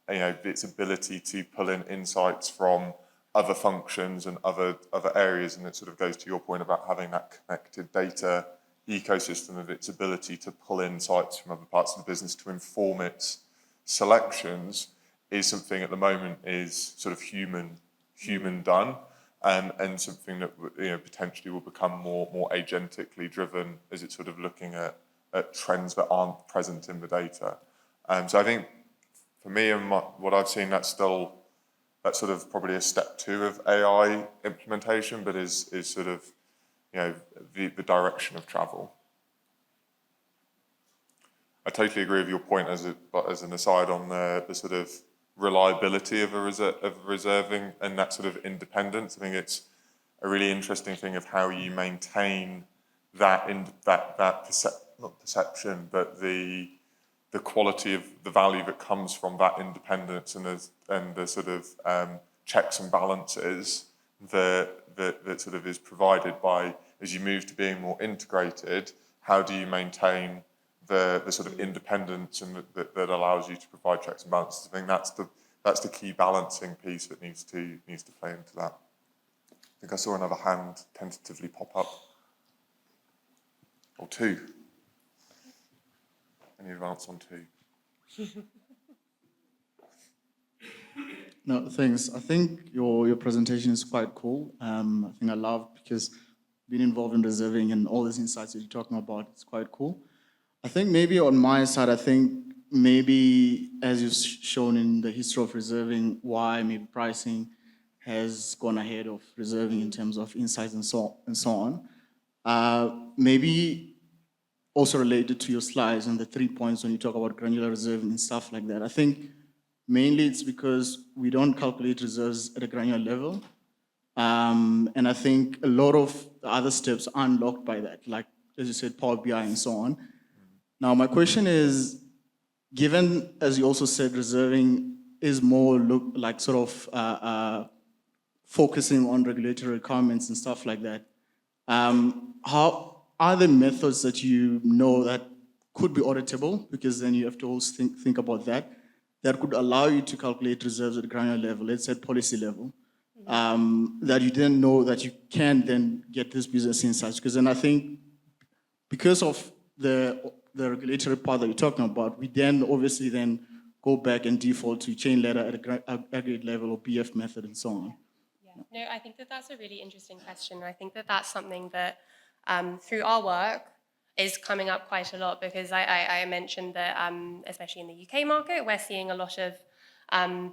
its ability to pull in insights from other functions and other areas, and it sort of goes to your point about having that connected data ecosystem of its ability to pull insights from other parts of the business to inform its selections is something at the moment is sort of human done, and something that potentially will become more agentically driven as it's sort of looking at trends that aren't present in the data. So I think for me and what I've seen, that's sort of probably a step 2 of AI implementation, but is sort of the direction of travel. I totally agree with your point as an aside on the sort of reliability of reserving and that sort of independence. I think it's a really interesting thing of how you maintain that not perception, but the quality of the value that comes from that independence and the sort of checks and balances that sort of is provided by, as you move to being more integrated, how do you maintain the sort of independence and that allows you to provide checks and balances? I think that's the key balancing piece that needs to play into that. I think I saw another hand tentatively pop up, or 2. Any advance on 2? No, thanks. I think your presentation is quite cool. I think I love because being involved in reserving and all these insights that you're talking about, it's quite cool. I think maybe on my side, I think maybe as you've shown in the history of reserving, why maybe pricing has gone ahead of reserving in terms of insights and so on. Maybe also related to your slides and the 3 points when you talk about granular reserving and stuff like that. I think mainly it's because we don't calculate reserves at a granular level. And I think a lot of the other steps are unlocked by that, like, as you said, Power BI and so on. Now, my question is, given, as you also said, reserving is more focusing on regulatory requirements and stuff like that, how are there methods that that could be auditable, because then you have to also think about that could allow you to calculate reserves at a granular level, let's say at policy level, that you didn't know that you can then get this business insights? Because then I think because of the regulatory part that you're talking about, we then obviously then go back and default to chain letter at aggregate level or BF method and so on. Yeah, no, I think that's a really interesting question. I think that's something that through our work is coming up quite a lot, because I mentioned that especially in the UK market, we're seeing a lot of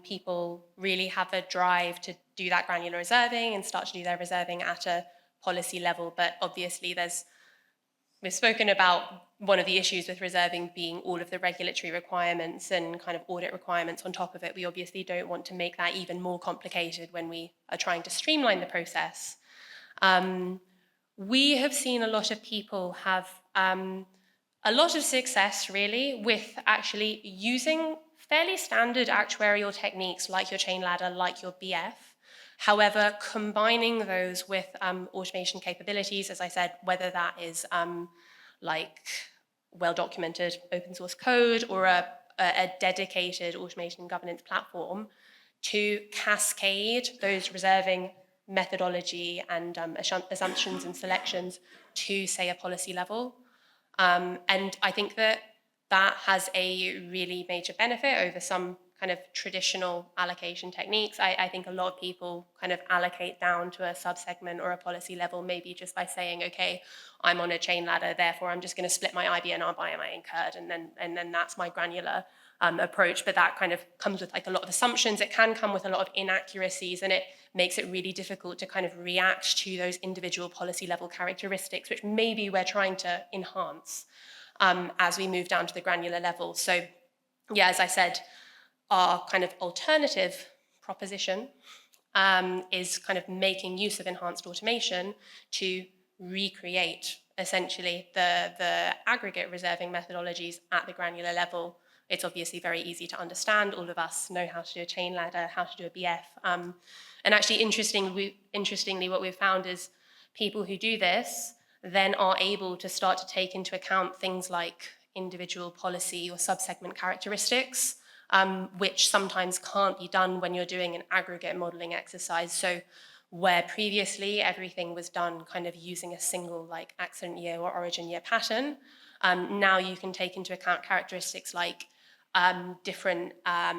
people really have a drive to do that granular reserving and start to do their reserving at a policy level. But obviously we've spoken about one of the issues with reserving being all of the regulatory requirements and kind of audit requirements on top of it. We obviously don't want to make that even more complicated when we are trying to streamline the process. We have seen a lot of people have a lot of success really with actually using fairly standard actuarial techniques like your chain ladder, like your BF. However, combining those with automation capabilities, as I said, whether that is like well-documented open source code or a dedicated automation governance platform, to cascade those reserving methodology and assumptions and selections to, say, a policy level. And I think that has a really major benefit over some kind of traditional allocation techniques. I think a lot of people kind of allocate down to a subsegment or a policy level, maybe just by saying, okay, I'm on a chain ladder, therefore I'm just going to split my IBNR by my incurred, and then that's my granular approach, but that kind of comes with like a lot of assumptions. It can come with a lot of inaccuracies, and it makes it really difficult to kind of react to those individual policy level characteristics, which maybe we're trying to enhance as we move down to the granular level. So yeah, as I said, our kind of alternative proposition is kind of making use of enhanced automation to recreate essentially the aggregate reserving methodologies at the granular level. It's obviously very easy to understand. All of us know how to do a chain ladder, how to do a BF. And actually, interestingly, what we've found is people who do this then are able to start to take into account things like individual policy or subsegment characteristics, which sometimes can't be done when you're doing an aggregate modeling exercise. So where previously everything was done kind of using a single like accident year or origin year pattern, now you can take into account characteristics like different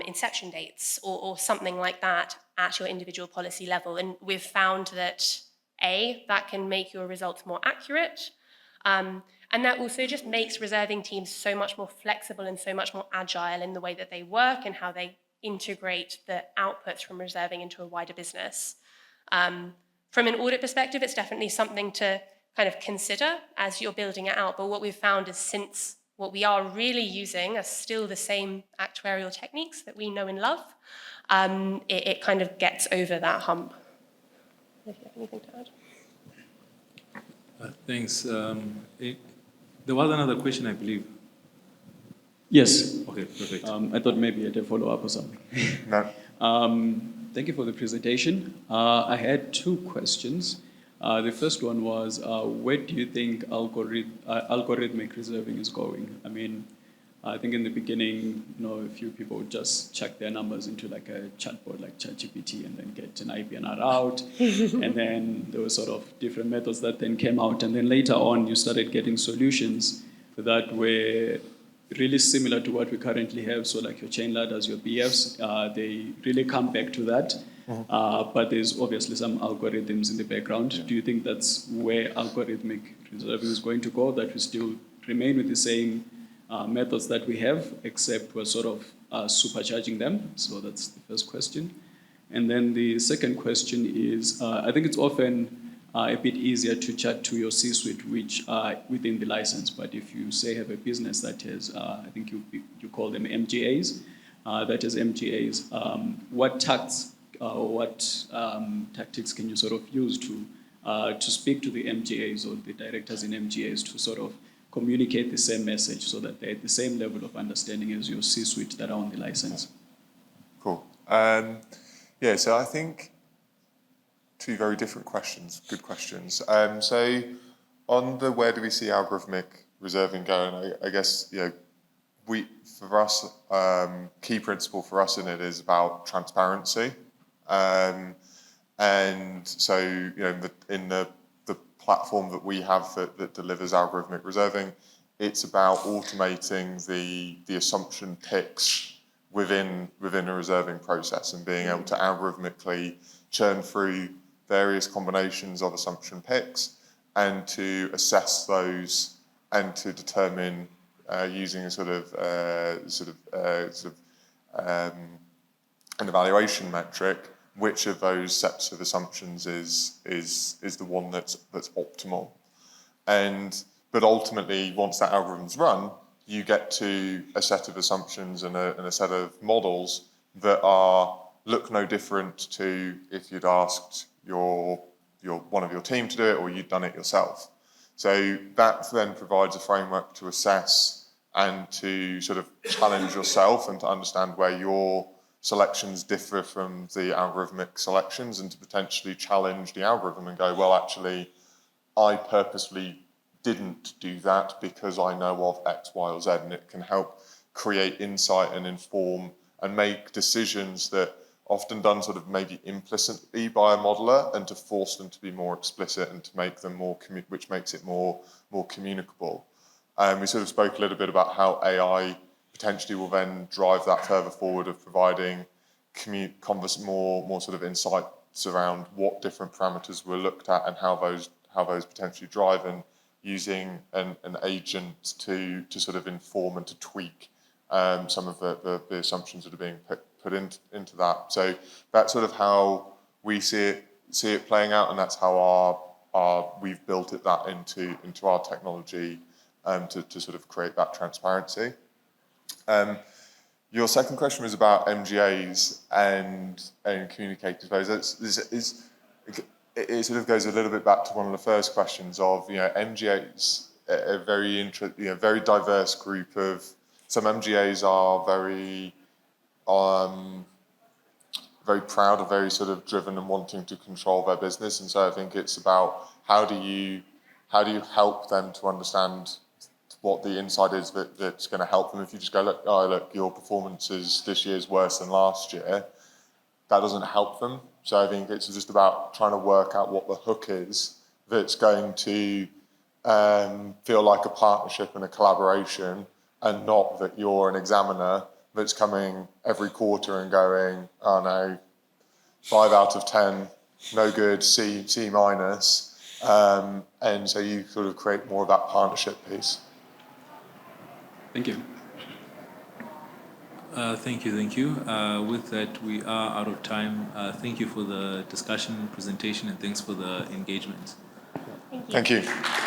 inception dates or something like that at your individual policy level. And we've found that that can make your results more accurate, and that also just makes reserving teams so much more flexible and so much more agile in the way that they work and how they integrate the outputs from reserving into a wider business. From an audit perspective, it's definitely something to kind of consider as you're building it out. But what we've found is, since what we are really using are still the same actuarial techniques that we know and love, it kind of gets over that hump. If you have anything to add. Thanks. There was another question, I believe. Yes. Okay, perfect. I thought maybe you had a follow-up or something. No. Thank you for the presentation. I had two questions. The first one was, where do you think algorithmic reserving is going? I mean, I think in the beginning, a few people would just check their numbers into like a chatbot like ChatGPT and then get an IBNR out. And then there were sort of different methods that then came out. And then later on, you started getting solutions that were really similar to what we currently have. So like your chain ladders, your BFs, they really come back to that. But there's obviously some algorithms in the background. Yeah. Do you think that's where algorithmic reserving is going to go, that we still remain with the same methods that we have, except we're sort of supercharging them? So that's the first question. And then the second question is, I think it's often a bit easier to chat to your C-suite, which are within the license. But if you say have a business that has, I think you call them MGAs, that is MGAs, what tactics can you sort of use to speak to the MGAs or the directors in MGAs to sort of communicate the same message so that they're at the same level of understanding as your C-suite that are on the license? Cool. Yeah, so I think two very different questions, good questions. So on the where do we see algorithmic reserving going, I guess, for us, key principle for us in it is about transparency. And so, in the platform that we have that delivers algorithmic reserving, it's about automating the assumption picks within a reserving process and being able to algorithmically churn through various combinations of assumption picks and to assess those and to determine using a an evaluation metric which of those sets of assumptions is the one that's optimal. But ultimately, once that algorithm's run, you get to a set of assumptions and a set of models that look no different to if you'd asked one of your team to do it or you'd done it yourself. So that then provides a framework to assess and to sort of challenge yourself and to understand where your selections differ from the algorithmic selections and to potentially challenge the algorithm and go, well, actually, I purposely didn't do that because I know of X, Y, or Z, and it can help create insight and inform and make decisions that often done sort of maybe implicitly by a modeler and to force them to be more explicit and to make them more, which makes it more communicable. We sort of spoke a little bit about how AI potentially will then drive that further forward of providing more sort of insights around what different parameters were looked at and how those potentially drive, and using an agent to sort of inform and to tweak some of the assumptions that are being put into that. So that's sort of how we see it playing out, and that's how we've built that into our technology to sort of create that transparency. Your second question was about MGAs and communicators. It sort of goes a little bit back to one of the first questions of, MGAs, a very diverse group of. Some MGAs are very proud and very sort of driven and wanting to control their business, and so I think it's about how do you help them to understand what the insight is that's going to help them. If you just go, look, your performance this year is worse than last year, that doesn't help them. So I think it's just about trying to work out what the hook is that's going to feel like a partnership and a collaboration, and not that you're an examiner that's coming every quarter and going, oh no, 5 out of 10, no good, C minus. And so you sort of create more of that partnership piece. Thank you. Thank you. With that, we are out of time. Thank you for the discussion, presentation, and thanks for the engagement. Thank you. Thank you.